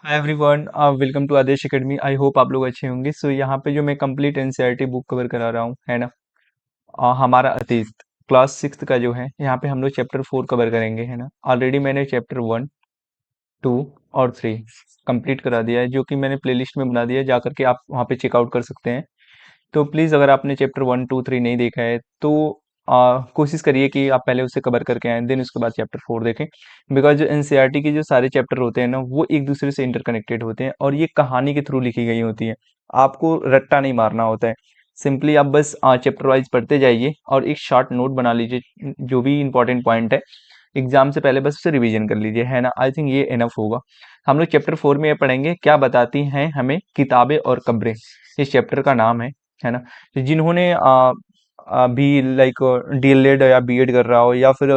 Hi everyone, welcome to Aadesh Academy. I hope आप लोग अच्छे होंगे। सो यहाँ पे जो मैं कंप्लीट एनसीईआरटी बुक कवर करा रहा हूँ, है ना। हमारा अतीत क्लास सिक्स का जो है, यहाँ पे हम लोग चैप्टर 4 कवर करेंगे, है ना। ऑलरेडी मैंने चैप्टर 1, 2 और 3 कंप्लीट करा दिया है, जो कि मैंने प्लेलिस्ट में बना दिया है, जा करके आप वहाँ पे चेकआउट कर सकते हैं। तो प्लीज़ अगर आपने चैप्टर 1, 2, 3 नहीं देखा है तो कोशिश करिए कि आप पहले उसे कवर करके आएँ, देन उसके बाद चैप्टर 4 देखें। बिकॉज़ जो एनसीईआरटी के जो सारे चैप्टर होते हैं ना, वो एक दूसरे से इंटरकनेक्टेड होते हैं और ये कहानी के थ्रू लिखी गई होती है। आपको रट्टा नहीं मारना होता है। सिंपली आप बस चैप्टर वाइज़ पढ़ते जाइए और एक शॉर्ट नोट बना लीजिए, जो भी इम्पोर्टेंट पॉइंट है। एग्ज़ाम से पहले बस उसे रिवीजन कर लीजिए, है ना। आई थिंक ये इनफ होगा। हम लोग चैप्टर 4 में ये पढ़ेंगे, क्या बताती हैं हमें किताबें और कब्रें। इस चैप्टर का नाम है ना। तो जिन्होंने अभी लाइक डीएलएड या बीएड कर रहा हो, या फिर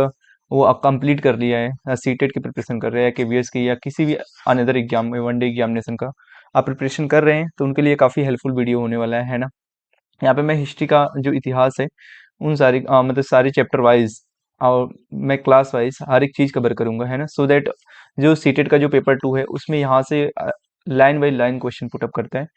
वो कंप्लीट कर लिया है, सीटेट की प्रिपरेशन कर रहे हैं, केवीएस की, या किसी भी अनदर एग्जाम में वनडे एग्जामिनेशन का आप प्रिपरेशन कर रहे हैं, तो उनके लिए काफ़ी हेल्पफुल वीडियो होने वाला है ना। यहाँ पे मैं हिस्ट्री का जो इतिहास है, उन सारी मतलब सारे चैप्टर वाइज और मैं क्लास वाइज हर एक चीज़ कवर करूंगा, है ना। सो दैट जो सीटेट का जो पेपर 2 है, उसमें यहाँ से line by line question put up करता है।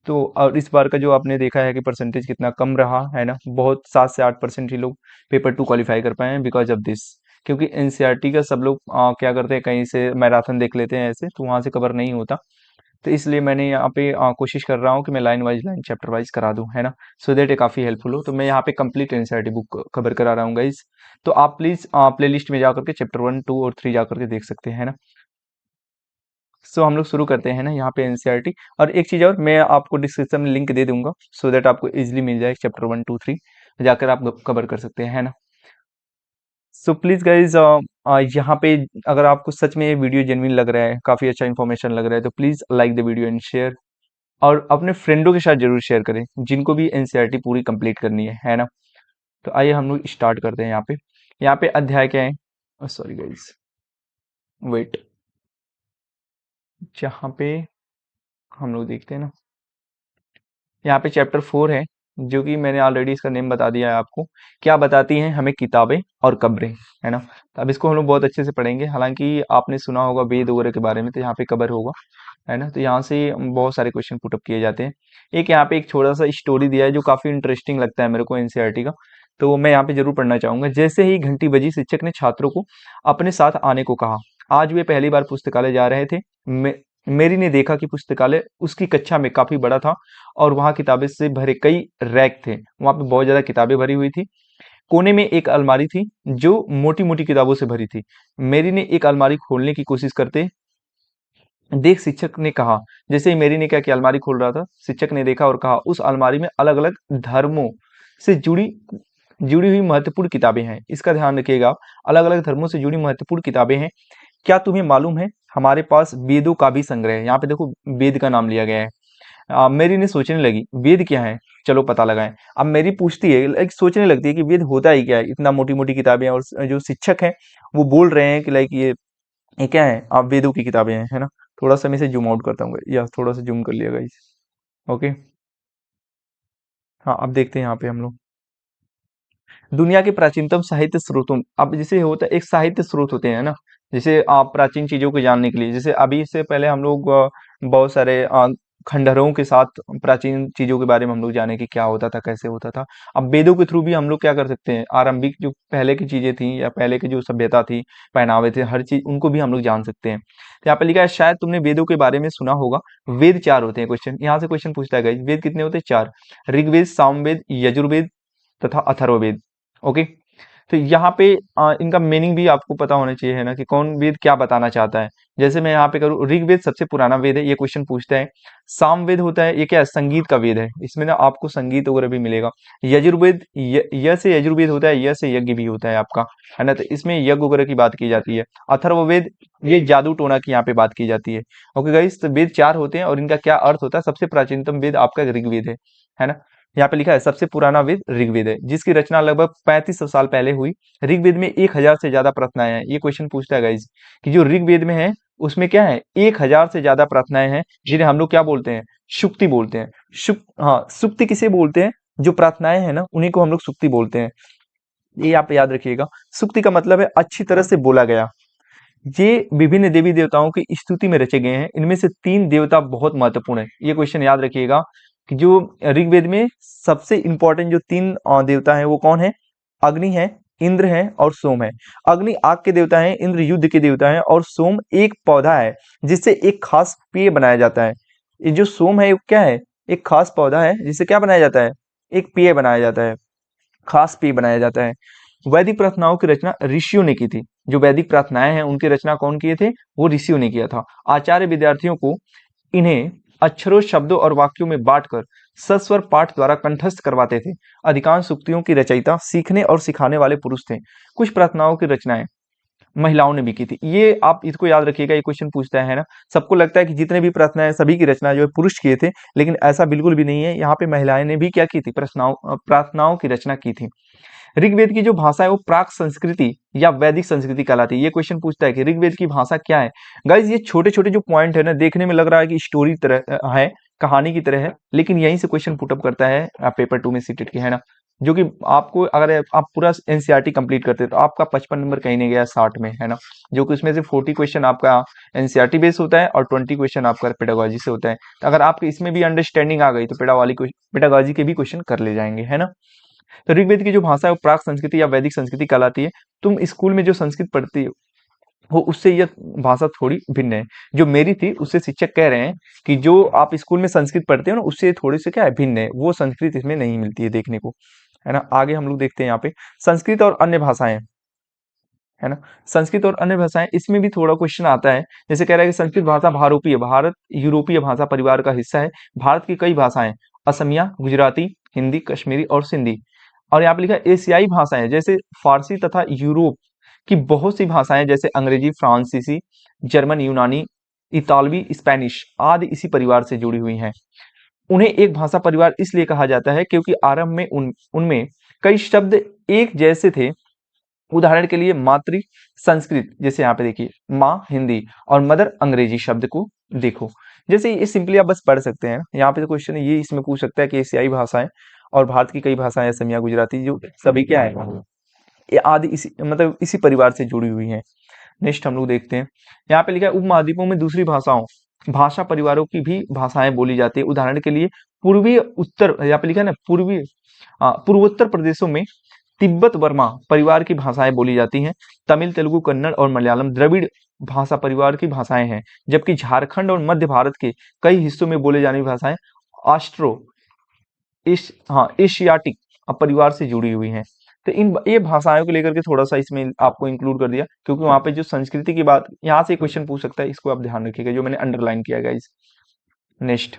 तो और इस बार का जो आपने देखा है कि परसेंटेज कितना कम रहा है ना, बहुत 7 से 8% ही लोग पेपर 2 क्वालिफाई कर पाए हैं बिकॉज ऑफ दिस। क्योंकि एनसीईआरटी का सब लोग क्या करते हैं, कहीं से मैराथन देख लेते हैं ऐसे, तो वहाँ से कवर नहीं होता। तो इसलिए मैंने यहाँ पे कोशिश कर रहा हूँ कि मैं लाइन चैप्टर वाइज करा दूँ, है ना। सो दैट ये काफ़ी हेल्पफुल हो। तो मैं यहाँ पे कंप्लीट एनसीईआरटी बुक कवर करा रहा हूँ गाइज। तो आप प्लीज़ प्ले लिस्ट में जा करके चैप्टर 1, 2 और 3 जा करके देख सकते हैं, है ना। सो हम लोग शुरू करते हैं ना यहाँ पे एनसीईआरटी। और एक चीज़ और, मैं आपको डिस्क्रिप्शन में लिंक दे दूंगा, सो दैट आपको इजीली मिल जाए चैप्टर 1, 2, 3 जाकर आप कवर कर सकते हैं, है ना। सो प्लीज़ गाइज, यहाँ पे अगर आपको सच में ये वीडियो जेन्युइन लग रहा है, काफ़ी अच्छा इन्फॉर्मेशन लग रहा है, तो please like the video and share. और अपने फ्रेंडों के साथ जरूर शेयर करें, जिनको भी एनसीईआरटी पूरी कंप्लीट करनी है ना। तो आइए हम लोग स्टार्ट करते हैं। यहाँ पे अध्याय क्या है, सॉरी गाइज, वेट। जहाँ पे हम लोग देखते हैं ना, यहाँ पे चैप्टर 4 है, जो कि मैंने ऑलरेडी इसका नेम बता दिया है आपको। क्या बताती हैं हमें किताबें और कब्रें, है ना। तो अब इसको हम लोग बहुत अच्छे से पढ़ेंगे। हालांकि आपने सुना होगा वेद वगैरह के बारे में, तो यहाँ पे कवर होगा, है ना। तो यहाँ से बहुत सारे क्वेश्चन पुटअप किए जाते हैं। एक यहाँ पे एक छोटा सा स्टोरी दिया है, जो काफ़ी इंटरेस्टिंग लगता है मेरे को एनसीईआरटी का। तो मैं यहाँ पे जरूर पढ़ना चाहूंगा। जैसे ही घंटी बजी, शिक्षक ने छात्रों को अपने साथ आने को कहा। आज वे पहली बार पुस्तकालय जा रहे थे। मेरी ने देखा कि पुस्तकालय उसकी कक्षा में काफी बड़ा था और वहाँ किताबें से भरे कई रैक थे। वहाँ पे बहुत ज्यादा किताबें भरी हुई थी। कोने में एक अलमारी थी, जो मोटी मोटी किताबों से भरी थी। मेरी ने एक अलमारी खोलने की कोशिश करते देख शिक्षक ने कहा। जैसे ही मेरी ने क्या किया, अलमारी खोल रहा था, शिक्षक ने देखा और कहा, उस अलमारी में अलग अलग धर्मों से जुड़ी जुड़ी हुई महत्वपूर्ण किताबें हैं। इसका ध्यान रखिएगा, अलग अलग धर्मों से जुड़ी महत्वपूर्ण किताबें हैं। क्या तुम्हें मालूम है, हमारे पास वेदों का भी संग्रह है। यहाँ पे देखो, वेद का नाम लिया गया है। मेरी ने सोचने लगी, वेद क्या है, चलो पता लगाएं। अब मेरी पूछती है, लाइक सोचने लगती है कि वेद होता ही क्या है, इतना मोटी मोटी किताबें हैं। और जो शिक्षक हैं, वो बोल रहे हैं कि लाइक ये क्या है, आप वेदों की किताबें हैं, है ना। थोड़ा सा मैं इसे जूम आउट करता हूँ, या थोड़ा सा जूम कर लिया गाइस। ओके। हाँ, अब देखते हैं यहाँ पे हम लोग दुनिया के प्राचीनतम साहित्य स्रोतों। अब जैसे होता है, एक साहित्य स्रोत होते हैं ना, जैसे आप प्राचीन चीजों को जानने के लिए, जैसे अभी से पहले हम लोग बहुत सारे खंडहरों के साथ प्राचीन चीजों के बारे में हम लोग जाने कि क्या होता था, कैसे होता था। अब वेदों के थ्रू भी हम लोग क्या कर सकते हैं, आरंभिक जो पहले की चीजें थी, या पहले की जो सभ्यता थी, पहनावे थे, हर चीज उनको भी हम लोग जान सकते हैं। तो यहाँ पे लिखा है, शायद तुमने वेदों के बारे में सुना होगा। वेद 4 होते हैं। क्वेश्चन यहाँ से क्वेश्चन पूछता है guys, वेद कितने होते हैं? 4। ऋग्वेद, सामवेद, यजुर्वेद तथा अथर्ववेद। ओके। तो यहाँ पे इनका मीनिंग भी आपको पता होना चाहिए, है ना, कि कौन वेद क्या बताना चाहता है। जैसे मैं यहाँ पे करूँ, ऋग्वेद सबसे पुराना वेद है, ये क्वेश्चन पूछता है। सामवेद होता है, ये क्या है, संगीत का वेद है, इसमें ना आपको संगीत वगैरह भी मिलेगा। यजुर्वेद, य से यजुर्वेद होता है, य से यज्ञ भी होता है आपका, है ना। तो इसमें यज्ञ वगैरह की बात की जाती है। अथर्ववेद, ये जादू टोना की यहाँ पे बात की जाती है। ओके गाइस, तो वेद 4 होते हैं और इनका क्या अर्थ होता है। सबसे प्राचीनतम वेद आपका ऋग्वेद है ना। यहाँ पे लिखा है, सबसे पुराना वेद ऋग्वेद है, जिसकी रचना लगभग 3500 साल पहले हुई। ऋग्वेद में 1000 से ज्यादा प्रार्थनाएं हैं। ये क्वेश्चन पूछता है गाइज, कि जो ऋग्वेद में है, उसमें क्या है, 1000 से ज्यादा प्रार्थनाएं हैं, जिन्हें हम लोग क्या बोलते हैं, सुक्ति बोलते हैं। हाँ, सुक्ति किसे बोलते हैं, जो प्रार्थनाएं हैं ना, उन्हीं को हम लोग सुक्ति बोलते हैं। ये आप याद रखिएगा। सुक्ति का मतलब है अच्छी तरह से बोला गया, ये विभिन्न देवी देवताओं की स्तुति में रचे गए हैं। इनमें से 3 देवता बहुत महत्वपूर्ण है। ये क्वेश्चन याद रखिएगा कि जो ऋग्वेद में सबसे इंपॉर्टेंट जो 3 देवता हैं वो कौन है? अग्नि है, इंद्र है और सोम है। अग्नि आग के देवता है, इंद्र युद्ध के देवता है और सोम एक पौधा है जिससे एक खास पेय बनाया जाता है। ये जो सोम है वो क्या है? एक खास पौधा है जिससे क्या बनाया जाता है? एक पेय बनाया जाता है, खास पेय बनाया जाता है। वैदिक प्रार्थनाओं की रचना ऋषियों ने की थी। जो वैदिक प्रार्थनाएं हैं उनकी रचना कौन किए थे? वो ऋषियों ने किया था। आचार्य विद्यार्थियों को इन्हें अक्षरों, शब्दों और वाक्यों में बांटकर सस्वर पाठ द्वारा कंठस्थ करवाते थे। अधिकांश सूक्तियों की रचयिता सीखने और सिखाने वाले पुरुष थे। कुछ प्रार्थनाओं की रचनाएं महिलाओं ने भी की थी। ये आप इसको याद रखिएगा, ये क्वेश्चन पूछता है ना। सबको लगता है कि जितने भी प्रार्थनाएं सभी की रचना जो है पुरुष किए थे, लेकिन ऐसा बिल्कुल भी नहीं है। यहाँ पे महिलाएं ने भी क्या की थी? प्रार्थनाओं की रचना की थी। ऋग्वेद की जो भाषा है वो प्राक संस्कृति या वैदिक संस्कृति कहलाती है। ये क्वेश्चन पूछता है कि ऋग्वेद की भाषा क्या है। गाइज ये छोटे छोटे जो पॉइंट है ना, देखने में लग रहा है कि स्टोरी तरह है, कहानी की तरह है, लेकिन यहीं से क्वेश्चन पुटअप करता है पेपर 2 में सीटेट के, है ना। जो कि आपको अगर आप पूरा एनसीईआरटी कंप्लीट करते तो आपका 55 नंबर कहीं नहीं गया 60 में, है ना। जो कि उसमें से 40 क्वेश्चन आपका एनसीईआरटी बेस होता है और 20 क्वेश्चन आपका पेडागोजी से होता है। तो अगर आपके इसमें भी अंडरस्टैंडिंग आ गई तो पेडागोजी के भी क्वेश्चन कर ले जाएंगे, है ना। तो ऋग्वेद की जो भाषा है वो प्राक संस्कृति या वैदिक संस्कृति कहलाती है। तुम स्कूल में जो संस्कृत पढ़ती हो उससे यह भाषा थोड़ी भिन्न है। जो मेरी थी उससे शिक्षक कह रहे हैं कि जो आप स्कूल में संस्कृत पढ़ते हो ना उससे थोड़ी सी क्या है, भिन्न है। वो संस्कृत इसमें नहीं मिलती है देखने को, है ना। आगे हम लोग देखते हैं यहाँ पे संस्कृत और अन्य भाषाएं, है ना। संस्कृत और अन्य भाषाएं, इसमें भी थोड़ा क्वेश्चन आता है। जैसे कह रहा है कि संस्कृत भाषा भारत यूरोपीय भाषा परिवार का हिस्सा है। भारत की कई भाषाएं असमिया, गुजराती, हिंदी, कश्मीरी और सिंधी। और यहाँ पे लिखा है एशियाई भाषाएं जैसे फारसी तथा यूरोप की बहुत सी भाषाएं जैसे अंग्रेजी, फ्रांसीसी, जर्मन, यूनानी, इतालवी, स्पेनिश आदि इसी परिवार से जुड़ी हुई हैं। उन्हें एक भाषा परिवार इसलिए कहा जाता है क्योंकि आरंभ में उनमें कई शब्द एक जैसे थे। उदाहरण के लिए मातृ संस्कृत, जैसे यहाँ पे देखिए माँ हिंदी और मदर अंग्रेजी शब्द को देखो। जैसे ये सिंपली आप बस पढ़ सकते हैं। यहाँ पे तो क्वेश्चन ये इसमें पूछ सकता है कि एशियाई भाषाएं और भारत की कई भाषाएं असमिया, गुजराती जो सभी क्या है, ये आदि इसी मतलब इसी परिवार से जुड़ी हुई हैं। नेक्स्ट हम लोग देखते हैं। यहाँ पे लिखा है उपमहाद्वीपों में दूसरी भाषा परिवारों की भी भाषाएं बोली जाती है। उदाहरण के लिए पूर्वी उत्तर, यहाँ पे लिखा है ना पूर्वोत्तर प्रदेशों में तिब्बत वर्मा परिवार की भाषाएं बोली जाती हैं। तमिल, तेलुगु, कन्नड़ और मलयालम द्रविड़ भाषा परिवार की भाषाएं हैं। जबकि झारखंड और मध्य भारत के कई हिस्सों में बोले जाने वाली भाषाएं ऑस्ट्रो एशियाटिक परिवार से जुड़ी हुई हैं। तो इन ये भाषाओं को लेकर के थोड़ा सा इसमें आपको इंक्लूड कर दिया, क्योंकि वहां पे जो संस्कृति की बात यहाँ से क्वेश्चन पूछ सकता है। इसको आप ध्यान रखिएगा, जो मैंने अंडरलाइन किया गाइस। नेक्स्ट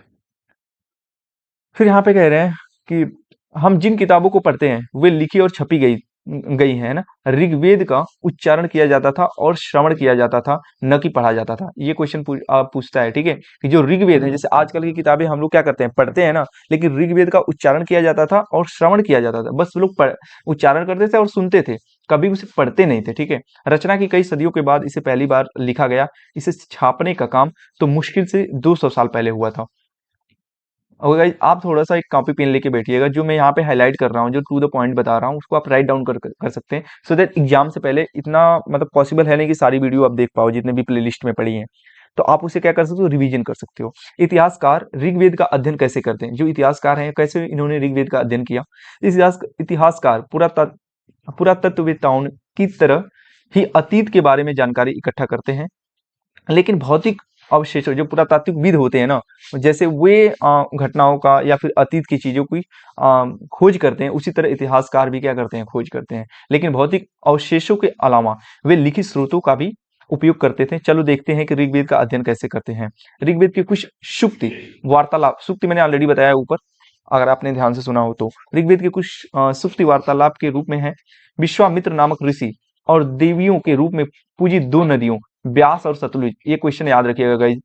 फिर यहाँ पे कह रहे हैं कि हम जिन किताबों को पढ़ते हैं वे लिखी और छपी गई गई है ना। ऋग्वेद का उच्चारण किया जाता था और श्रवण किया जाता था, न कि पढ़ा जाता था। ये क्वेश्चन पूछता है, ठीक है, कि जो ऋग्वेद है, जैसे आजकल की किताबें हम लोग क्या करते हैं, पढ़ते हैं ना, लेकिन ऋग्वेद का उच्चारण किया जाता था और श्रवण किया जाता था। बस लोग उच्चारण करते थे और सुनते थे, कभी उसे पढ़ते नहीं थे, ठीक है। रचना की कई सदियों के बाद इसे पहली बार लिखा गया। इसे छापने का काम तो मुश्किल से 200 साल पहले हुआ था। और गाइस आप थोड़ा सा एक कॉपी पेन लेके बैठिएगा। जो मैं यहाँ पे हाईलाइट कर रहा हूँ, जो टू द पॉइंट बता रहा हूँ, उसको आप राइट डाउन कर सकते हैं, सो दैट एग्जाम से पहले इतना मतलब पॉसिबल है नहीं कि सारी वीडियो आप देख पाओ जितने भी प्लेलिस्ट में पड़ी हैं। तो आप उसे क्या कर सकते हो, रिवीजन कर सकते हो। इतिहासकार ऋग्वेद का अध्ययन कैसे करते हैं? जो इतिहासकार हैं कैसे इन्होंने ऋग्वेद का अध्ययन किया? इतिहासकार पुरातत्ववेत्ताओं की तरह ही अतीत के बारे में जानकारी इकट्ठा करते हैं, लेकिन भौतिक अवशेष जो पुरातात्विकविद होते हैं ना, जैसे वे घटनाओं का या फिर अतीत की चीजों की खोज करते हैं, उसी तरह इतिहासकार भी क्या करते हैं, खोज करते हैं। लेकिन भौतिक अवशेषों के अलावा वे लिखित स्रोतों का भी उपयोग करते थे। चलो देखते हैं कि ऋग्वेद का अध्ययन कैसे करते हैं। ऋग्वेद की कुछ सुक्ति वार्तालाप, सुक्ति मैंने ऑलरेडी बताया ऊपर, अगर आपने ध्यान से सुना हो तो। ऋग्वेद के कुछ सुक्ति वार्तालाप के रूप में है। विश्वामित्र नामक ऋषि और देवियों के रूप में पूजित 2 नदियों ब्यास और सतलुज, ये क्वेश्चन याद रखिएगा गाइज।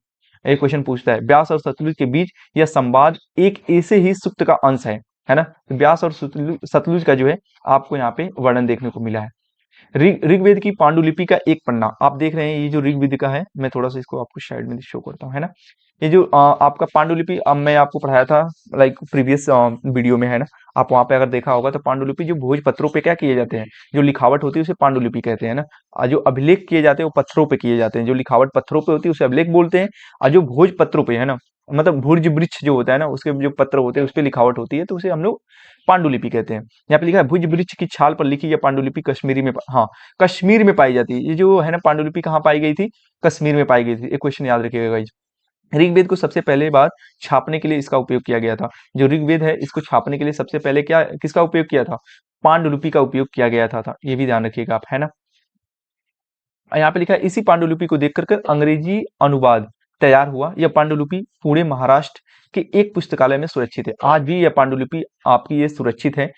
एक क्वेश्चन पूछता है ब्यास और सतलुज के बीच यह संवाद एक ऐसे ही सुक्त का अंश है ना। तो ब्यास और सतलुज का जो है आपको यहाँ पे वर्णन देखने को मिला है। ऋग्वेद की पांडुलिपि का एक पन्ना आप देख रहे हैं, ये जो ऋग्वेद का है, मैं थोड़ा सा इसको आपको साइड में शो करता हूँ, है ना। ये जो आपका पांडुलिपि, अब मैं आपको पढ़ाया था लाइक प्रीवियस वीडियो में, है ना, आप वहां पे अगर देखा होगा तो पांडुलिपि जो भोजपत्रों पे क्या किए जाते हैं, जो लिखावट होती है उसे पांडुलिपि कहते हैं ना। जो अभिलेख किए जाते हैं वो पत्थरों पे किए जाते हैं, जो लिखावट पत्थरों पे होती है उसे अभिलेख बोलते हैं। और जो भोजपत्रों पे, है ना, मतलब भुर्ज वृक्ष जो होता है ना, उसके जो पत्र होते हैं उस पे लिखावट होती है तो उसे हम लोग पांडुलिपि कहते हैं। यहाँ पे लिखा है भुज वृक्ष की छाल पर लिखी यह पांडुलिपि कश्मीरी में हाँ, कश्मीर में पाई जाती है। ये जो है ना पांडुलिपि कहाँ पाई गई थी, कश्मीर में पाई गई थी। एक क्वेश्चन याद रखिएगा गाइस। ऋग्वेद को सबसे पहले बार छापने के लिए इसका उपयोग किया गया था। जो ऋग्वेद है इसको छापने के लिए सबसे पहले क्या किसका उपयोग किया था, पांडुलिपि का उपयोग किया गया था। ये भी ध्यान रखिएगा आप, है ना। यहाँ पे लिखा है इसी पांडुलिपि को देख कर अंग्रेजी अनुवाद तैयार हुआ। यह पांडुलिपि पुणे महाराष्ट्र के एक पुस्तकालय में सुरक्षित है। आज भी यह पांडुलिपि आपकी ये सुरक्षित है।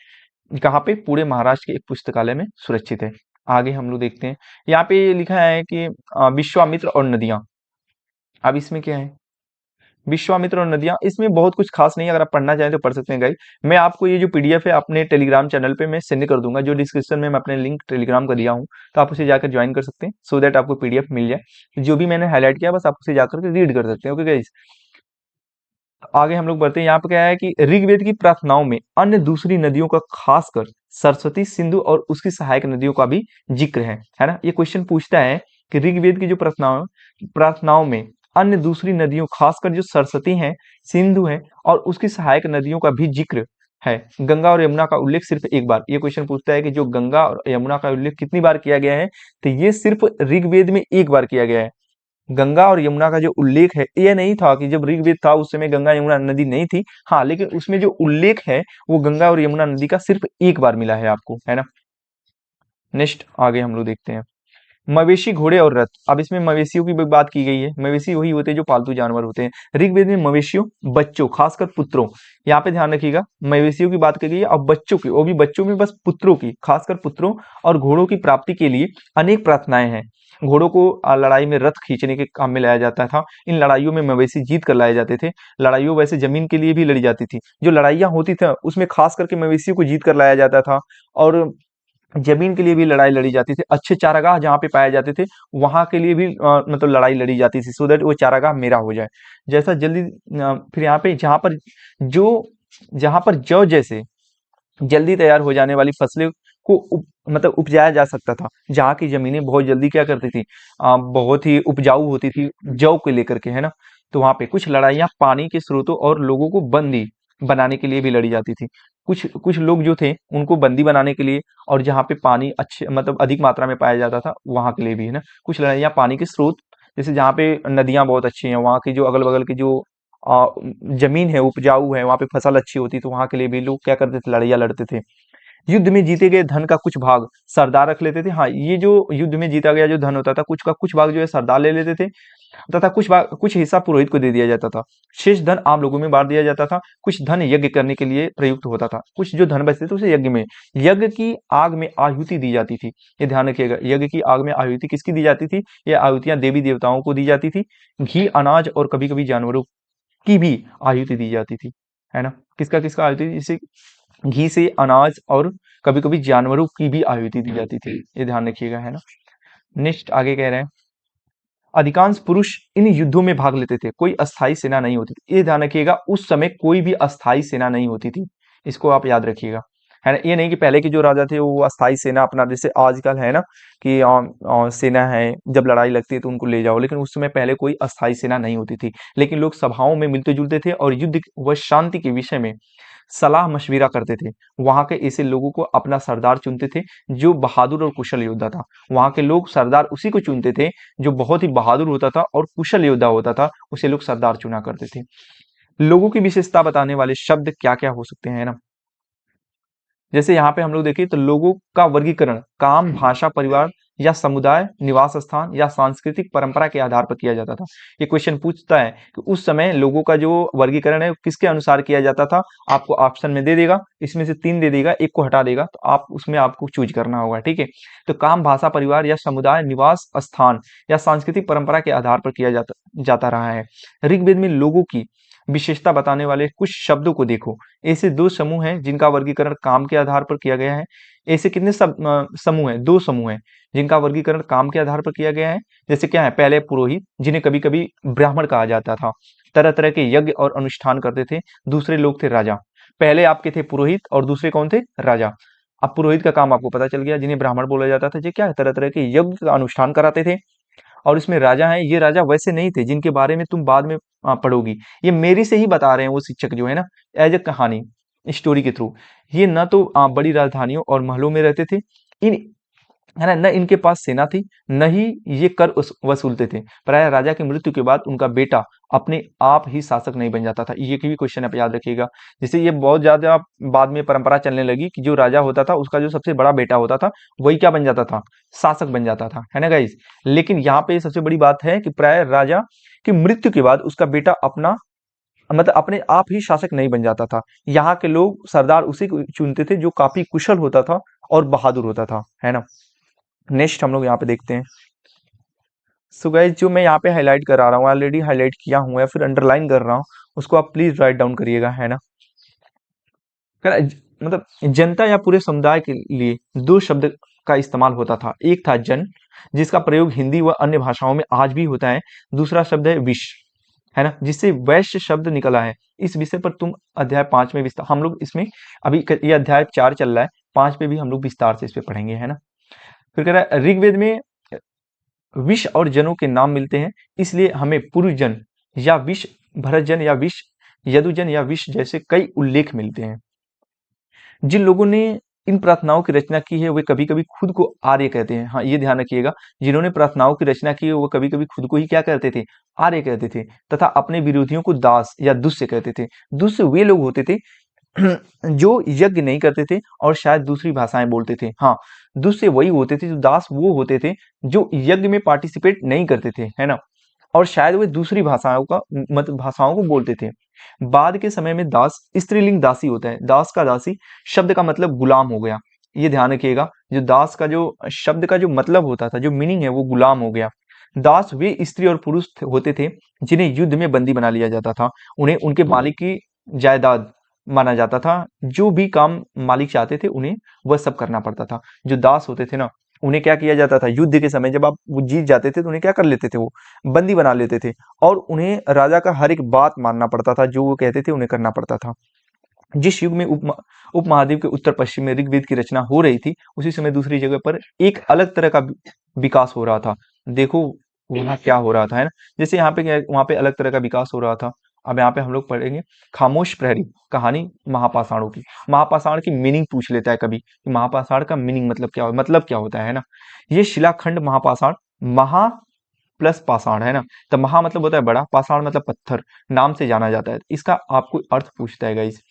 कहाँ पे, पुणे महाराष्ट्र के एक पुस्तकालय में सुरक्षित है। आगे हम लोग देखते हैं, यहाँ पे लिखा है कि विश्वामित्र और नदियां। अब इसमें क्या है, विश्वामित्र और नदियां, इसमें बहुत कुछ खास नहीं है, अगर आप पढ़ना चाहें तो पढ़ सकते हैं गाइस। मैं आपको ये जो पीडीएफ है अपने टेलीग्राम चैनल पे मैं सेंड कर दूंगा, जो डिस्क्रिप्शन में मैं अपने लिंक टेलीग्राम का दिया हूँ, तो आप उसे जाकर ज्वाइन कर सकते हैं, सो दैट आपको पीडीएफ मिल जाए। जो भी मैंने हाईलाइट किया बस आप उसे जाकर के रीड कर सकते हैं। ओके गाइस, आगे हम लोग बढ़ते हैं। यहाँ पे क्या है कि ऋग्वेद की प्रार्थनाओं में अन्य दूसरी नदियों का, खासकर सरस्वती, सिंधु और उसकी सहायक नदियों का भी जिक्र है ना। ये क्वेश्चन पूछता है कि ऋग्वेद की जो प्रार्थनाओं प्रार्थनाओं में अन्य दूसरी नदियों, खासकर जो सरस्वती है, सिंधु है और उसकी सहायक नदियों का भी जिक्र है। गंगा और यमुना का उल्लेख सिर्फ एक बार। ये क्वेश्चन पूछता है कि जो गंगा और यमुना का उल्लेख कितनी बार किया गया है, तो ये सिर्फ ऋग्वेद में एक बार किया गया है। गंगा और यमुना का जो उल्लेख है, ये नहीं था कि जब ऋग्वेद था उस समय गंगा यमुना नदी नहीं थी, हाँ, लेकिन उसमें जो उल्लेख है वो गंगा और यमुना नदी का सिर्फ एक बार मिला है आपको, है ना। नेक्स्ट आगे हम लोग देखते हैं, मवेशी, घोड़े और रथ। अब इसमें मवेशियों की भी बात की गई है। मवेशी वही होते हैं जो पालतू जानवर होते हैं। ऋग्वेद में मवेशियों, बच्चों, खासकर पुत्रों, यहाँ पे ध्यान रखिएगा, मवेशियों की बात की गई है और बच्चों की, वो भी बच्चों में बस पुत्रों की, खासकर पुत्रों और घोड़ों की प्राप्ति के लिए अनेक प्रार्थनाएं हैं। घोड़ों को लड़ाई में रथ खींचने के काम में लाया जाता था। इन लड़ाइयों में मवेशी जीत कर लाए जाते थे। लड़ाइयों वैसे जमीन के लिए भी लड़ी जाती थी। जो लड़ाइयाँ होती थी उसमें खास करके मवेशियों को जीत कर लाया जाता था। और जमीन के लिए भी लड़ाई लड़ी जाती थी। अच्छे चारागाह जहाँ पे पाए जाते थे वहां के लिए भी मतलब लड़ाई लड़ी जाती थी, सो दैट वो चारागाह मेरा हो जाए। जैसा जल्दी फिर यहाँ पे जो जहाँ पर जौ जैसे जल्दी तैयार हो जाने वाली फसलें को मतलब उपजाया जा सकता था, जहाँ की जमीनें बहुत जल्दी क्या करती थी, बहुत ही उपजाऊ होती थी जौ को लेकर के, है ना। तो वहां पे कुछ लड़ाइयाँ पानी के स्रोतों और लोगों को बंदी बनाने के लिए भी लड़ी जाती थी। कुछ कुछ लोग जो थे उनको बंदी बनाने के लिए, और जहाँ पे पानी अच्छे मतलब अधिक मात्रा में पाया जाता था वहां के लिए भी, है ना। कुछ लड़ाइयाँ पानी के स्रोत, जैसे जहाँ पे नदियां बहुत अच्छी हैं, वहाँ की जो अगल बगल की जो आ, जमीन है उपजाऊ है, वहाँ पे फसल अच्छी होती, तो वहां के लिए भी लोग क्या करते थे, लड़ाइयाँ लड़ते थे। युद्ध में जीते गए धन का कुछ भाग सरदार रख लेते थे। हाँ, ये जो युद्ध में जीता गया जो धन होता था, कुछ का कुछ भाग जो है सरदार ले लेते थे, तथा कुछ हिस्सा पुरोहित को दे दिया जाता था। शेष धन आम लोगों में बांट दिया जाता था। कुछ धन यज्ञ करने के लिए प्रयुक्त होता था। कुछ जो धन बचते थे उसे यज्ञ की आग में आहुति दी जाती थी। ये ध्यान रखिएगा, यज्ञ की आग में आहुति किसकी दी जाती थी, ये आहुतियां देवी देवताओं को दी जाती थी। घी, अनाज और कभी कभी जानवरों की भी आहुति दी जाती थी, है ना। किसका किसका आहुति, जैसे घी से, अनाज और कभी कभी जानवरों की भी आहुति दी जाती थी। ये ध्यान रखिएगा, है ना। नेक्स्ट आगे कह रहे हैं, अधिकांश पुरुष इन युद्धों में भाग लेते थे, कोई अस्थाई सेना नहीं होती थी। ये ध्यान रखिएगा, उस समय कोई भी अस्थाई सेना नहीं होती थी, इसको आप याद रखिएगा, है ना। ये नहीं कि पहले के जो राजा थे वो अस्थाई सेना अपना, जैसे आजकल है ना कि सेना है, जब लड़ाई लगती है तो उनको ले जाओ, लेकिन उस समय पहले कोई अस्थाई सेना नहीं होती थी। लेकिन लोग सभाओं में मिलते जुलते थे और युद्ध व शांति के विषय में सलाह मशविरा करते थे। वहां के ऐसे लोगों को अपना सरदार चुनते थे जो बहादुर और कुशल योद्धा था। वहां के लोग सरदार उसी को चुनते थे जो बहुत ही बहादुर होता था और कुशल योद्धा होता था, उसे लोग सरदार चुना करते थे। लोगों की विशेषता बताने वाले शब्द क्या क्या हो सकते हैं ना, जैसे यहाँ पे हम लोग देखें तो लोगों का वर्गीकरण काम, भाषा, परिवार या समुदाय, निवास स्थान या सांस्कृतिक परंपरा के आधार पर किया जाता था। ये क्वेश्चन पूछता है कि उस समय लोगों का जो वर्गीकरण है किसके अनुसार किया जाता था। आपको ऑप्शन में दे देगा, इसमें से 3 दे देगा, एक को हटा देगा, तो आप उसमें आपको चूज करना होगा, ठीक है। तो काम, भाषा, परिवार या समुदाय, निवास स्थान या सांस्कृतिक परंपरा के आधार पर किया जाता जाता रहा है। ऋग्वेद में लोगों की विशेषता बताने वाले कुछ शब्दों को देखो। ऐसे दो समूह हैं जिनका वर्गीकरण काम के आधार पर किया गया है। ऐसे कितने समूह हैं? दो समूह हैं जिनका वर्गीकरण काम के आधार पर किया गया है। जैसे क्या है? पहले पुरोहित, जिन्हें कभी कभी ब्राह्मण कहा जाता था, तरह तरह के यज्ञ और अनुष्ठान करते थे। दूसरे लोग थे राजा। पहले आपके थे पुरोहित और दूसरे कौन थे? राजा। अब पुरोहित का काम आपको पता चल गया, जिन्हें ब्राह्मण बोला जाता था, ये क्या है? तरह तरह के यज्ञ का अनुष्ठान कराते थे। और इसमें राजा हैं, ये राजा वैसे नहीं थे जिनके बारे में तुम बाद में पढ़ोगी। ये मेरी से ही बता रहे हैं वो शिक्षक जो है ना, एज ए कहानी, स्टोरी के थ्रू। ये न तो बड़ी राजधानियों और महलों में रहते थे, इन है ना, न इनके पास सेना थी, न ही ये कर वसूलते थे। प्राय राजा की मृत्यु के बाद उनका बेटा अपने आप ही शासक नहीं बन जाता था। ये भी क्वेश्चन आप याद रखिएगा। जैसे ये बहुत ज्यादा बाद में परंपरा चलने लगी कि जो राजा होता था उसका जो सबसे बड़ा बेटा होता था वही क्या बन जाता था? शासक बन जाता था, है ना गाइस। लेकिन यहाँ पे सबसे बड़ी बात है कि प्राय राजा की मृत्यु के बाद उसका बेटा अपना मतलब अपने आप ही शासक नहीं बन जाता था। यहाँ के लोग सरदार उसी को चुनते थे जो काफी कुशल होता था और बहादुर होता था, है ना। नेक्स्ट हम लोग यहाँ पे देखते हैं। सो गाइस, जो मैं यहाँ पे हाईलाइट करा रहा हूँ, ऑलरेडी हाईलाइट किया हूँ या फिर अंडरलाइन कर रहा हूँ, उसको आप प्लीज राइट डाउन करिएगा, है ना। मतलब जनता या पूरे समुदाय के लिए दो शब्द का इस्तेमाल होता था। एक था जन, जिसका प्रयोग हिंदी व अन्य भाषाओं में आज भी होता है। दूसरा शब्द है विश, है ना, जिससे वैश्य शब्द निकला है। इस विषय पर तुम अध्याय 5 में विस्तार, हम लोग इसमें अभी ये अध्याय 4 चल रहा है, 5 पे भी हम लोग विस्तार से इस पे पढ़ेंगे, है ना। फिर कह रहा है ऋग्वेद में विष और जनों के नाम मिलते हैं, इसलिए हमें पुरुषजन या विष, भरतजन या विष, यदुजन या विष जैसे कई उल्लेख मिलते हैं। जिन लोगों ने इन प्रार्थनाओं की रचना की है वे कभी कभी खुद को आर्य कहते हैं। हाँ, ये ध्यान रखिएगा, जिन्होंने प्रार्थनाओं की रचना की है वो कभी कभी खुद को ही क्या कहते थे? आर्य कहते थे। तथा अपने विरोधियों को दास या दुष्य कहते थे। दुष्य वे लोग होते थे जो यज्ञ नहीं करते थे और शायद दूसरी भाषाएं बोलते थे। हाँ, दुष्य वही होते थे, जो दास वो होते थे जो यज्ञ में पार्टिसिपेट नहीं करते थे, है ना, और शायद वे दूसरी भाषाओं का मतलब भाषाओं को बोलते थे। बाद के समय में दास स्त्रीलिंग दासी होता है। दास का दासी शब्द का मतलब गुलाम हो गया। ये ध्यान रखिएगा, जो दास का जो शब्द का जो मतलब होता था, जो मीनिंग है, वो गुलाम हो गया। दास वे स्त्री और पुरुष होते थे जिन्हें युद्ध में बंदी बना लिया जाता था। उन्हें उनके मालिक की जायदाद माना जाता था। जो भी काम मालिक चाहते थे उन्हें वह सब करना पड़ता था। जो दास होते थे ना, उन्हें क्या किया जाता था? युद्ध के समय जब आप वो जीत जाते थे तो उन्हें क्या कर लेते थे? वो बंदी बना लेते थे और उन्हें राजा का हर एक बात मानना पड़ता था, जो वो कहते थे उन्हें करना पड़ता था। जिस युग में उपमहाद्वीप के उत्तर पश्चिम में ऋग्वेद की रचना हो रही थी, उसी समय दूसरी जगह पर एक अलग तरह का विकास हो रहा था। देखो वहाँ क्या हो रहा था, है ना। जैसे यहाँ पे क्या, वहाँ पे अलग तरह का विकास हो रहा था। अब यहाँ पे हम लोग पढ़ेंगे खामोश प्रहरी, कहानी महापाषाणों की। महापाषाण की मीनिंग पूछ लेता है कभी कि महापाषाण का मीनिंग मतलब क्या होता है ना। ये शिलाखंड महापाषाण, महा प्लस पाषाण, है ना। तो महा मतलब होता है बड़ा, पाषाण मतलब पत्थर, नाम से जाना जाता है। इसका आपको अर्थ पूछता है गाइस।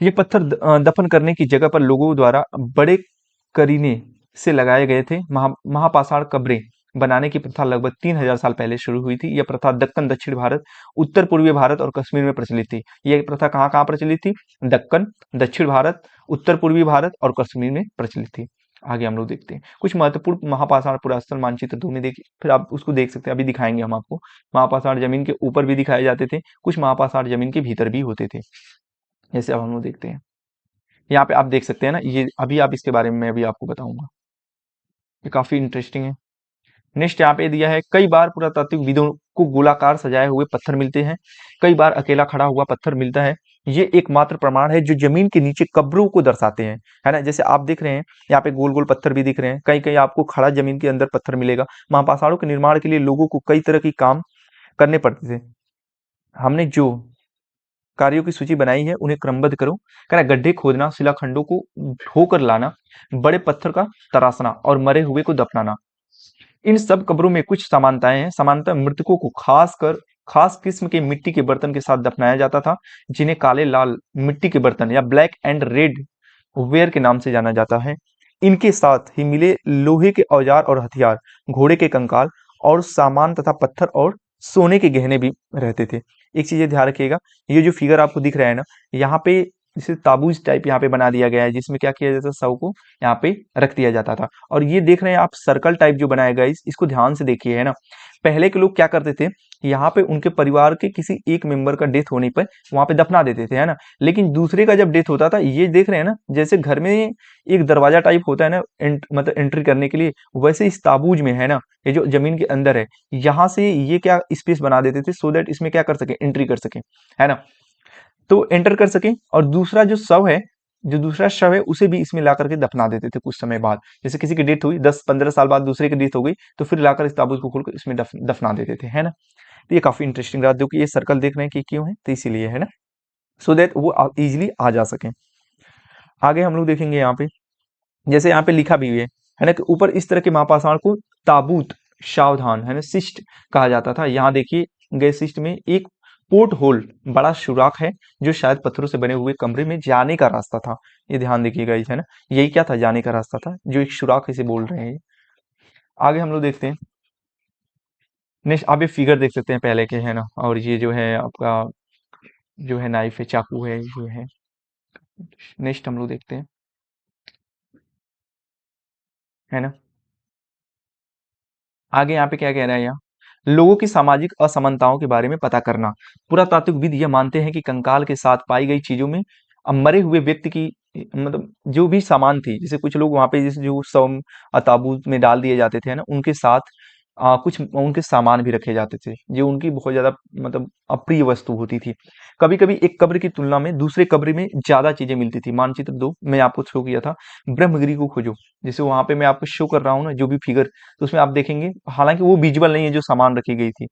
ये पत्थर दफन करने की जगह पर लोगों द्वारा बड़े करीने से लगाए गए थे। महापाषाण कब्रें बनाने की प्रथा लगभग 3000 साल पहले शुरू हुई थी। यह प्रथा दक्कन, दक्षिण भारत, उत्तर पूर्वी भारत और कश्मीर में प्रचलित थी। यह प्रथा कहाँ कहाँ प्रचलित थी? दक्कन, दक्षिण भारत, उत्तर पूर्वी भारत और कश्मीर में प्रचलित थी। आगे हम लोग देखते हैं कुछ महत्वपूर्ण महापाषाण पुरास्थल मानचित्र 2 में देखिए, फिर आप उसको देख सकते हैं। अभी दिखाएंगे हम आपको। महापाषाण जमीन के ऊपर भी दिखाए जाते थे, कुछ महापाषाण जमीन के भीतर भी होते थे। जैसे अब हम लोग देखते हैं, यहाँ पे आप देख सकते हैं ना, ये अभी आप इसके बारे में मैं अभी आपको बताऊंगा। ये काफी इंटरेस्टिंग है। नेक्स्ट यहाँ पे दिया है, कई बार पुरातात्विक विदों को गोलाकार सजाए हुए पत्थर मिलते हैं। कई बार अकेला खड़ा हुआ पत्थर मिलता है। ये एकमात्र प्रमाण है जो जमीन के नीचे कब्रों को दर्शाते हैं, है ना। जैसे आप देख रहे हैं यहाँ पे गोल गोल पत्थर भी दिख रहे हैं, कहीं कहीं आपको खड़ा जमीन के अंदर पत्थर मिलेगा। महापाषाणों के निर्माण के लिए लोगों को कई तरह की काम करने पड़ते थे। हमने जो कार्यों की सूची बनाई है उन्हें क्रमबद्ध करो। कह रहा है गड्ढे खोदना, शिलाखंडों को ढोकर लाना, बड़े पत्थर का तराशना और मरे हुए को दफनाना। इन सब कब्रों में कुछ समानताएं हैं। समानता मृतकों को खास किस्म के मिट्टी के बर्तन के साथ दफनाया जाता था, जिन्हें काले लाल मिट्टी के बर्तन या ब्लैक एंड रेड वेयर के नाम से जाना जाता है। इनके साथ ही मिले लोहे के औजार और हथियार, घोड़े के कंकाल और सामान तथा पत्थर और सोने के गहने भी रहते थे। एक चीज ध्यान रखिएगा, ये जो फिगर आपको दिख रहा है ना, यहाँ पे जैसे ताबूज टाइप यहाँ पे बना दिया गया है, जिसमें क्या किया जाता है, शव को यहाँ पे रख दिया जाता था। और ये देख रहे हैं आप सर्कल टाइप जो बनाया गया है, इसको ध्यान से देखिए, है ना। पहले के लोग क्या करते थे, यहाँ पे उनके परिवार के किसी एक मेंबर का डेथ होने पर वहां पे दफना देते थे, है ना। लेकिन दूसरे का जब डेथ होता था, ये देख रहे हैं ना, जैसे घर में एक दरवाजा टाइप होता है ना, मतलब एंट्री करने के लिए, वैसे इस ताबूज में, है ना, ये जो जमीन के अंदर है, यहाँ से ये क्या स्पेस बना देते थे सो दैट इसमें क्या कर सके, एंट्री कर सके, है ना। तो एंटर कर सके, और दूसरा जो शव है, जो दूसरा शव है, उसे भी इसमें ला करके दफना देते थे कुछ समय बाद। जैसे किसी की डेथ हुई, 10-15 साल बाद दूसरे की डेथ हो गई, तो फिर लाकर इस ताबूत को खोलकर इसमें दफना देते थे, है ना। तो ये काफी इंटरेस्टिंग रहा, जो कि ये सर्कल देख रहे हैं कि क्यों है, तो इसीलिए, है ना, सो दैट वो इजिली आ जा सके। आगे हम लोग देखेंगे यहाँ पे, जैसे यहाँ पे लिखा भी है ना, कि ऊपर इस तरह के महापाषाण को ताबूत, सावधान, है ना, शिष्ट कहा जाता था। यहाँ देखिए गए शिष्ट में एक पोर्ट होल, बड़ा सुराख है, जो शायद पत्थरों से बने हुए कमरे में जाने का रास्ता था। ये ध्यान देखिएगा, है ना, यही क्या था, जाने का रास्ता था, जो एक सुराख इसे बोल रहे हैं। आगे हम लोग देखते हैं, नेक्स्ट आप ये फिगर देख सकते हैं पहले के, है ना, और ये जो है आपका जो है नाइफ है, चाकू है, ये है। नेक्स्ट हम लोग देखते हैं, है ना, आगे यहाँ पे क्या कह रहा है, यहाँ लोगों की सामाजिक असमानताओं के बारे में पता करना। पुरातात्विकविद यह मानते हैं कि कंकाल के साथ पाई गई चीजों में मरे हुए व्यक्ति की मतलब जो भी सामान थी, जैसे कुछ लोग वहां पे जैसे जो शव ताबूत में डाल दिए जाते थे, है ना, उनके साथ कुछ उनके सामान भी रखे जाते थे, जो उनकी बहुत ज्यादा मतलब अप्रिय वस्तु होती थी। कभी कभी एक कब्र की तुलना में दूसरे कब्र में ज्यादा चीजें मिलती थी। मानचित्र 2 मैं आपको शो किया था, ब्रह्मगिरी को खोजो, जैसे वहां पे मैं आपको शो कर रहा हूँ ना जो भी फिगर, तो उसमें आप देखेंगे, हालांकि वो विजुअल नहीं है जो सामान रखी गई थी।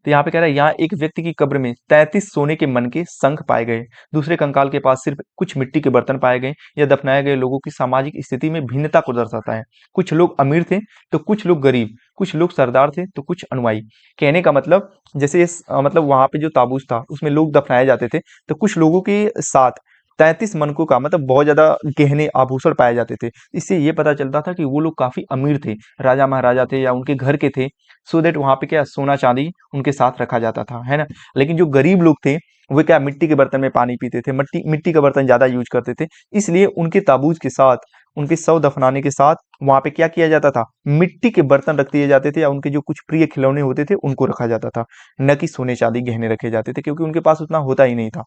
तो यहाँ पे कह रहा है, यहाँ एक व्यक्ति की कब्र में 33 सोने के मन के शंख पाए गए। दूसरे कंकाल के पास सिर्फ कुछ मिट्टी के बर्तन पाए गए। यह दफनाए गए लोगों की सामाजिक स्थिति में भिन्नता को दर्शाता है। कुछ लोग अमीर थे तो कुछ लोग गरीब, कुछ लोग सरदार थे तो कुछ अनुयायी। कहने का मतलब, जैसे मतलब वहां पे जो ताबूत था उसमें लोग दफनाए जाते थे, तो कुछ लोगों के साथ 33 मनकों का मतलब बहुत ज्यादा गहने आभूषण पाए जाते थे। इससे ये पता चलता था कि वो लोग काफी अमीर थे, राजा महाराजा थे या उनके घर के थे, सो दैट वहां पे क्या सोना चांदी उनके साथ रखा जाता था, है ना। लेकिन जो गरीब लोग थे, वो क्या मिट्टी के बर्तन में पानी पीते थे, मिट्टी मिट्टी का बर्तन ज्यादा यूज करते थे, इसलिए उनके ताबूत के साथ, उनके शव दफनाने के साथ वहां पे क्या किया जाता था, मिट्टी के बर्तन रख दिए जाते थे, या उनके जो कुछ प्रिय खिलौने होते थे उनको रखा जाता था, न कि सोने चांदी गहने रखे जाते थे, क्योंकि उनके पास उतना होता ही नहीं था,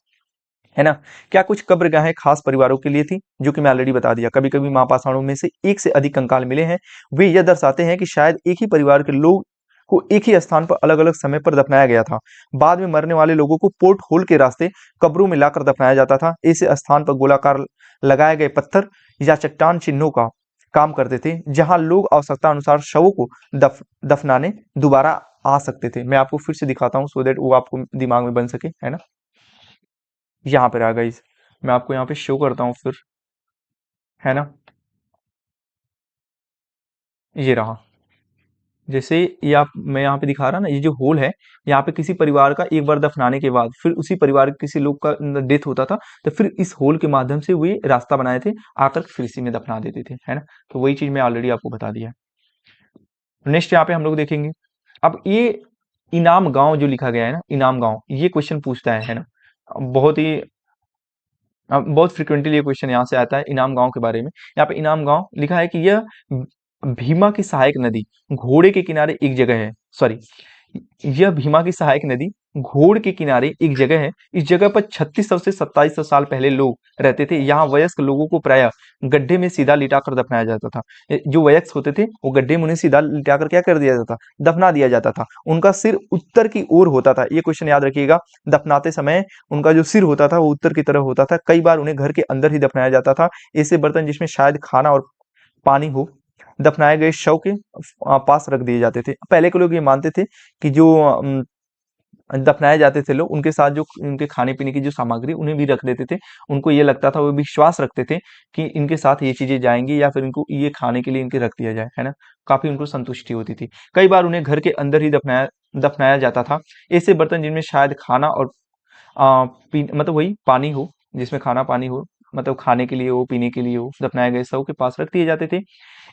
है ना। क्या कुछ कब्रगाहें खास परिवारों के लिए थी, जो कि मैं ऑलरेडी बता दिया। कभी कभी महापाषाणों में से एक से अधिक कंकाल मिले हैं, वे यह दर्शाते हैं कि शायद एक ही परिवार के लोग को एक ही स्थान पर अलग अलग समय पर दफनाया गया था। बाद में मरने वाले लोगों को पोर्ट होल के रास्ते कब्रों में लाकर दफनाया जाता था। ऐसे स्थान पर गोलाकार लगाए गए पत्थर या चट्टान चिन्हों का काम करते थे, जहां लोग आवश्यकता अनुसार शवों को दफनाने दोबारा आ सकते थे। मैं आपको फिर से दिखाता हूँ, सो देट वो आपको दिमाग में बन सके, है ना। यहाँ पर आ गई, मैं आपको यहाँ पे शो करता हूँ फिर, है ना, ये रहा। जैसे ये आप मैं यहाँ पे दिखा रहा ना, ये जो होल है, यहाँ पे किसी परिवार का एक बार दफनाने के बाद फिर उसी परिवार के किसी लोग का डेथ होता था, तो फिर इस होल के माध्यम से वे रास्ता बनाए थे, आकर फिर इसी में दफना देते थे, है ना। तो वही चीज मैं ऑलरेडी आपको बता दिया। नेक्स्ट यहाँ पे हम लोग देखेंगे, अब ये इनाम गांव जो लिखा गया है ना, इनाम गांव, ये क्वेश्चन पूछता है ना, बहुत ही बहुत फ्रिक्वेंटली ये क्वेश्चन यहाँ से आता है इनाम गांव के बारे में। यहाँ पे इनाम गांव लिखा है कि यह भीमा की सहायक नदी घोड़े के किनारे एक जगह है, सॉरी, यह भीमा की सहायक नदी घोड़ के किनारे एक जगह है। इस जगह पर 3600 से 2700 साल पहले लोग रहते थे। यहाँ वयस्क लोगों को प्रायः गड्ढे में सीधा लिटाकर दफनाया जाता था। जो वयस्क होते थे वो गड्ढे में उन्हें सीधा लिटाकर क्या कर दिया जाता, दफना दिया जाता था। उनका सिर उत्तर की ओर होता था, ये क्वेश्चन याद रखिएगा। दफनाते समय उनका जो सिर होता था वो उत्तर की तरफ होता था। कई बार उन्हें घर के अंदर ही दफनाया जाता था। ऐसे बर्तन जिसमें शायद खाना और पानी हो, दफनाए गए शव के पास रख दिए जाते थे। पहले के लोग ये मानते थे कि जो दफनाए जाते थे लोग, उनके साथ जो उनके खाने पीने की जो सामग्री उन्हें भी रख देते थे। उनको ये लगता था, वो विश्वास रखते थे कि इनके साथ ये चीजें जाएंगी, या फिर इनको ये खाने के लिए इनके रख दिया जाए, है ना। काफी उनको संतुष्टि होती थी। कई बार उन्हें घर के अंदर ही दफनाया दफनाया जाता था। ऐसे बर्तन जिनमें शायद खाना और मतलब वही पानी हो, जिसमें खाना पानी हो, मतलब खाने के लिए हो, पीने के लिए हो, दफनाए गए शव के पास रख दिए जाते थे।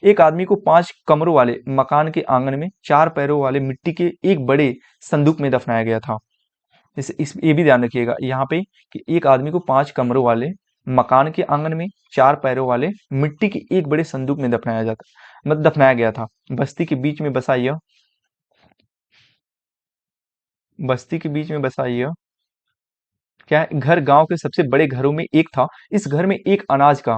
एक आदमी को 5 कमरों वाले मकान के आंगन में 4 पैरों वाले मिट्टी के एक बड़े संदूक में दफनाया गया था। इस ये भी ध्यान रखिएगा यहाँ पे, कि एक आदमी को 5 कमरों वाले मकान के आंगन में 4 पैरों वाले मिट्टी के एक बड़े संदूक में दफनाया जाता, मतलब दफनाया गया था। बस्ती के बीच में बसा यह बस्ती के बीच में बसा ये क्या है, घर गांव के सबसे बड़े घरों में एक था। इस घर में एक अनाज का,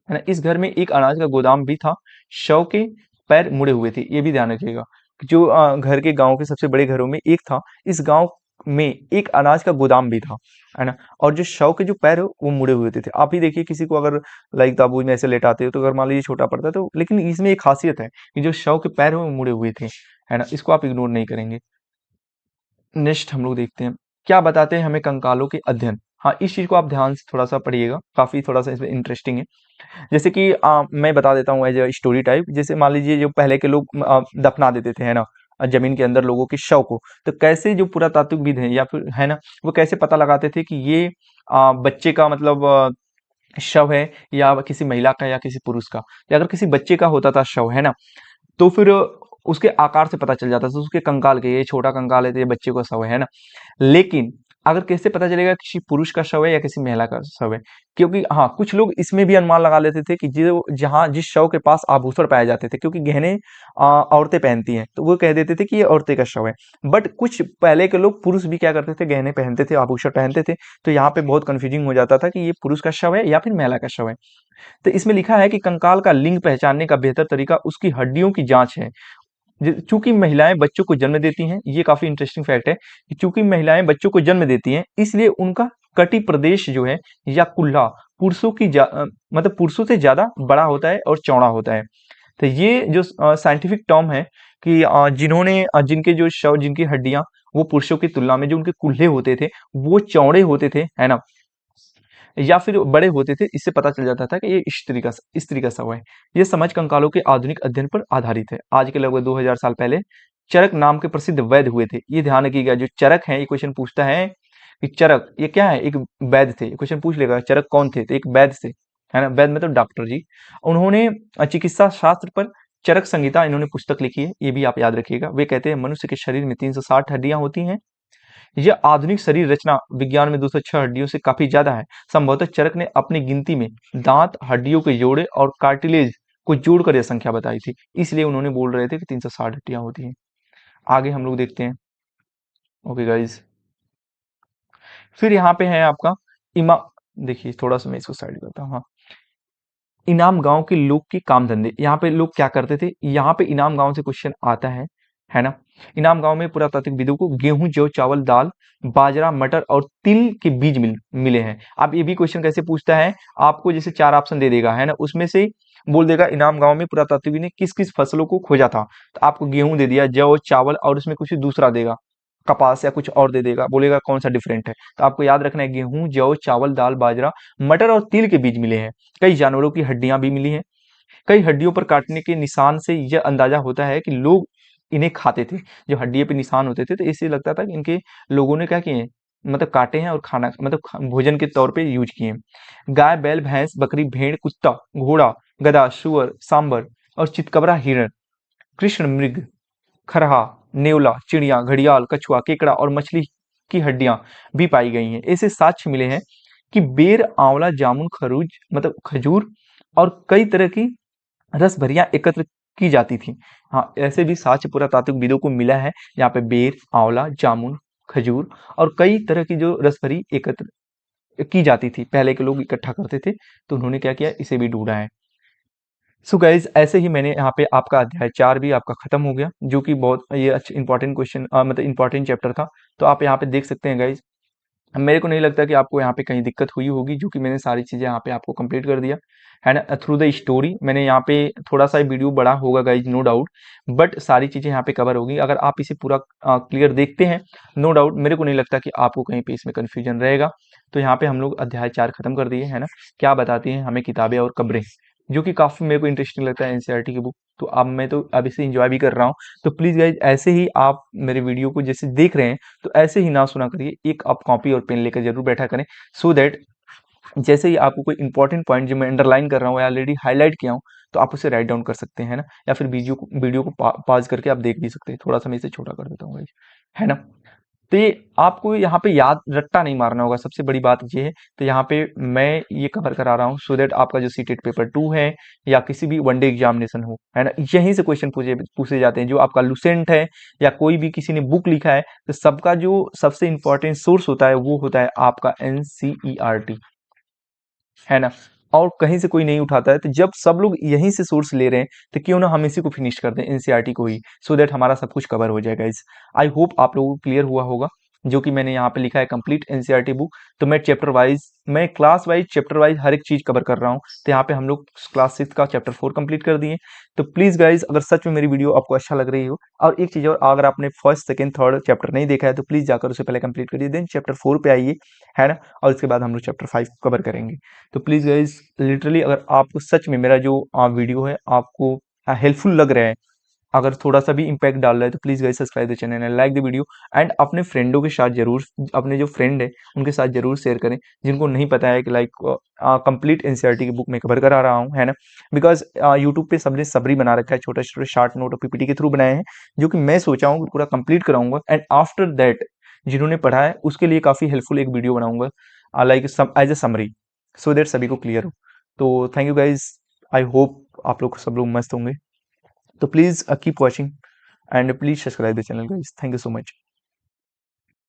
है ना, इस घर में एक अनाज का गोदाम भी था। शव के पैर मुड़े हुए थे, ये भी ध्यान रखिएगा। जो घर के गांव के सबसे बड़े घरों में एक था, इस गांव में एक अनाज का गोदाम भी था, है ना। और जो शव के जो पैर है वो मुड़े हुए थे। आप ही देखिए, किसी को अगर लाइक ताबूत में ऐसे लेटाते हो तो अगर मान लीजिए छोटा पड़ता है तो, लेकिन इसमें एक खासियत है कि जो शव के पैर है वो मुड़े हुए थे, है ना, इसको आप इग्नोर नहीं करेंगे। नेक्स्ट हम लोग देखते हैं, क्या बताते हैं हमें कंकालों के अध्ययन। हाँ, इस चीज को आप ध्यान से थोड़ा सा पढ़िएगा, काफी थोड़ा सा इसमें इंटरेस्टिंग है। जैसे कि मैं बता देता हूँ एज अ स्टोरी टाइप। जैसे मान लीजिए जो पहले के लोग दफना देते थे, है ना, जमीन के अंदर लोगों के शव को, तो कैसे जो पुरातात्विकविद हैं या फिर, है ना, वो कैसे पता लगाते थे कि ये बच्चे का मतलब शव है, या किसी महिला का या किसी पुरुष का। या अगर किसी बच्चे का होता था शव, है ना, तो फिर उसके आकार से पता चल जाता था, उसके कंकाल के, ये छोटा कंकाल है तो ये बच्चे का शव है ना। लेकिन अगर कैसे पता चलेगा किसी पुरुष का शव है या किसी महिला का शव है? क्योंकि हाँ, कुछ लोग इसमें भी अनुमान लगा लेते थे कि जो जहाँ जिस शव के पास आभूषण पाए जाते थे, क्योंकि गहने औरतें पहनती हैं, तो वो कह देते थे कि ये औरतें का शव है। बट कुछ पहले के लोग पुरुष भी क्या करते थे, गहने पहनते थे, आभूषण पहनते थे। तो यहाँ पे बहुत कंफ्यूजिंग हो जाता था कि ये पुरुष का शव है या फिर महिला का शव है। तो इसमें लिखा है कि कंकाल का लिंग पहचानने का बेहतर तरीका उसकी हड्डियों की जांच है। चूंकि महिलाएं बच्चों को जन्म देती हैं, ये काफी इंटरेस्टिंग फैक्ट है कि चूंकि महिलाएं बच्चों को जन्म देती हैं, इसलिए उनका कटी प्रदेश जो है या कुल्ला मतलब पुरुषों से ज्यादा बड़ा होता है और चौड़ा होता है। तो ये जो साइंटिफिक टर्म है कि जिनके जो शव, जिनकी हड्डियां वो पुरुषों की तुलना में जो उनके कुल्हे होते थे वो चौड़े होते थे, है ना, या फिर बड़े होते थे, इससे पता चल जाता था कि ये स्त्री का शव है। ये समझ कंकालों के आधुनिक अध्ययन पर आधारित है। आज के लगभग 2000 साल पहले चरक नाम के प्रसिद्ध वैद्य हुए थे। ये ध्यान रखिएगा, जो चरक है, ये क्वेश्चन पूछता है कि चरक ये क्या है, एक वैद्य थे। क्वेश्चन पूछ लेगा चरक कौन थे, तो एक वैद्य थे, है ना, वैद्य मतलब डॉक्टर जी। उन्होंने चिकित्सा शास्त्र पर चरक संहिता इन्होंने पुस्तक लिखी है, ये भी आप याद रखिएगा। वे कहते हैं मनुष्य के शरीर में 360 हड्डियां होती हैं। यह आधुनिक शरीर रचना विज्ञान में 206 हड्डियों से काफी ज्यादा है। संभवतः चरक ने अपनी गिनती में दांत, हड्डियों के जोड़े और कार्टिलेज को जोड़कर यह संख्या बताई थी, इसलिए उन्होंने बोल रहे थे कि 360 हड्डियां होती हैं। आगे हम लोग देखते हैं। ओके गाइज, फिर यहाँ पे है आपका इमा देखिए, थोड़ा सा मैं इसको साइड करता हूँ। हाँ, इनाम गांव के लोग के काम धंधे। यहाँ पे लोग क्या करते थे, यहाँ पे इनाम गांव से क्वेश्चन आता है ना। इनाम गांव में पुरातात्विक विदों को गेहूं, जौ, चावल, दाल, बाजरा, मटर और तिल के बीज मिले हैं। अब ये भी क्वेश्चन कैसे पूछता है, आपको जैसे 4 ऑप्शन दे देगा, है ना, उसमें से बोल देगा इनाम गांव में पुरातात्विक ने किस किस फसलों को खोजा था। तो आपको गेहूं दे दिया, जौ, चावल, और उसमें कुछ दूसरा देगा, कपास या कुछ और दे देगा, बोलेगा कौन सा डिफरेंट है। तो आपको याद रखना है, गेहूं, जौ, चावल, दाल, बाजरा, मटर और तिल के बीज मिले हैं। कई जानवरों की हड्डियां भी मिली हैं। कई हड्डियों पर काटने के निशान से यह अंदाजा होता है कि लोग इन्हें खाते थे। जो हड्डियों पे निशान होते थे, तो इससे लगता था कि इनके लोगों ने क्या किए, मतलब काटे हैं और खाना मतलब भोजन के तौर पे यूज किए हैं। गाय, बैल, भैंस, बकरी, भेड़, कुत्ता, घोड़ा, गधा, सुअर, सांबर और चितकबरा हिरण, कृष्ण मृग, खरहा, नेवला, चिड़िया, घड़ियाल, कछुआ, केकड़ा और मछली की हड्डियां भी पाई गई हैं। ऐसे साक्ष्य मिले हैं कि बेर, आंवला, जामुन, खरूज मतलब खजूर और कई तरह की रस भरियां एकत्र की जाती थी। हाँ, ऐसे भी साक्ष्य पुरातात्विक विदों को मिला है, यहाँ पे बेर, आंवला, जामुन, खजूर और कई तरह की जो रस भरी एकत्र की जाती थी, पहले के लोग इकट्ठा करते थे। तो उन्होंने क्या किया, इसे भी ढूंढा है। सो गाइज, ऐसे ही मैंने यहाँ पे आपका अध्याय 4 भी आपका खत्म हो गया, जो कि बहुत ये अच्छा इंपॉर्टेंट क्वेश्चन मतलब इंपॉर्टेंट चैप्टर था। तो आप यहाँ पे देख सकते हैं गाइज। मेरे को नहीं लगता कि आपको यहाँ पे कहीं दिक्कत हुई होगी, जो कि मैंने सारी चीजें यहाँ पे आपको कंप्लीट कर दिया, है ना, थ्रू द स्टोरी। मैंने यहाँ पे थोड़ा सा वीडियो बड़ा होगा गाइज, नो डाउट, बट सारी चीजें यहाँ पे कवर होगी। अगर आप इसे पूरा क्लियर देखते हैं, नो डाउट मेरे को नहीं लगता कि आपको कहीं पे इसमें कंफ्यूजन रहेगा। तो यहाँ पे हम लोग अध्याय 4 खत्म कर दिए, है ना। क्या बताती हैं हमें किताबें और कब्रें, जो कि काफी मेरे को इंटरेस्टिंग लगता है, एनसीईआरटी की बुक। तो अब मैं तो अब इसे इंजॉय भी कर रहा हूँ। तो प्लीज गाइज, ऐसे ही आप मेरे वीडियो को जैसे देख रहे हैं, तो ऐसे ही ना सुना करिए, एक आप कॉपी और पेन लेकर जरूर बैठा करें, सो दैट जैसे ही आपको कोई इंपॉर्टेंट पॉइंट जो मैं अंडरलाइन कर रहा हूँ या ऑलरेडी हाईलाइट किया हूँ, तो आप उसे राइट डाउन कर सकते हैं ना, या फिर वीडियो को पॉज करके आप देख भी सकते हैं। थोड़ा सा मैं इसे छोटा कर देता हूँ गाइस, है ना। तो ये आपको यहाँ पे याद रट्टा नहीं मारना होगा, सबसे बड़ी बात ये है। तो यहाँ पे मैं ये कवर करा रहा हूँ सो दैट आपका जो सीटेट पेपर 2 है या किसी भी वनडे एग्जामिनेशन हो, है ना, यहीं से क्वेश्चन पूछे पूछे जाते हैं। जो आपका लुसेंट है या कोई भी किसी ने बुक लिखा है, तो सबका जो सबसे इंपॉर्टेंट सोर्स होता है वो होता है आपका एनसीईआरटी, है ना। और कहीं से कोई नहीं उठाता है, तो जब सब लोग यहीं से सोर्स ले रहे हैं, तो क्यों ना हम इसी को फिनिश कर दें, एनसीईआरटी को ही, सो दैट हमारा सब कुछ कवर हो जाएगा। इस आई होप आप लोगों को क्लियर हुआ होगा। जो कि मैंने यहाँ पे लिखा है कंप्लीट एनसीईआरटी बुक, तो मैं चैप्टर वाइज, मैं क्लास वाइज चैप्टर वाइज हर एक चीज कवर कर रहा हूँ। तो यहाँ पे हम लोग क्लास 6 का चैप्टर 4 कंप्लीट कर दिए। तो प्लीज गाइज, अगर सच में मेरी वीडियो आपको अच्छा लग रही हो, और एक चीज और, अगर आपने फर्स्ट सेकंड थर्ड चैप्टर नहीं देखा है, तो प्लीज जाकर उसे पहले कंप्लीट करिए, देन चैप्टर 4 पे आइए, है ना। और उसके बाद हम लोग चैप्टर 5 कवर करेंगे। तो प्लीज़ गाइज, लिटरली अगर आपको सच में मेरा जो वीडियो है आपको हेल्पफुल लग रहा है, अगर थोड़ा सा भी इम्पैक्ट डाल रहा है, तो please guys subscribe the channel and like the video. And अपने फ्रेंडों के साथ जरूर, अपने जो फ्रेंड है उनके साथ जरूर शेयर करें, जिनको नहीं पता है कि लाइक कंप्लीट एनसीईआरटी की बुक मैं कवर करा रहा हूँ, है ना। बिकॉज यूट्यूब पे सबने सबरी बना रखा है, छोटे छोटे शार्ट नोट और पीपीटी के थ्रू बनाए हैं, जो कि मैं सोचा हूँ पूरा कंप्लीट कराऊंगा। एंड आफ्टर दैट जिन्होंने पढ़ा है उसके लिए काफ़ी हेल्पफुल एक वीडियो बनाऊंगा, like as a summary, so that सभी को क्लियर हो। तो thank you guys, I hope आप लोग सब लोग मस्त होंगे। तो please keep watching and please subscribe the channel guys, thank you so much.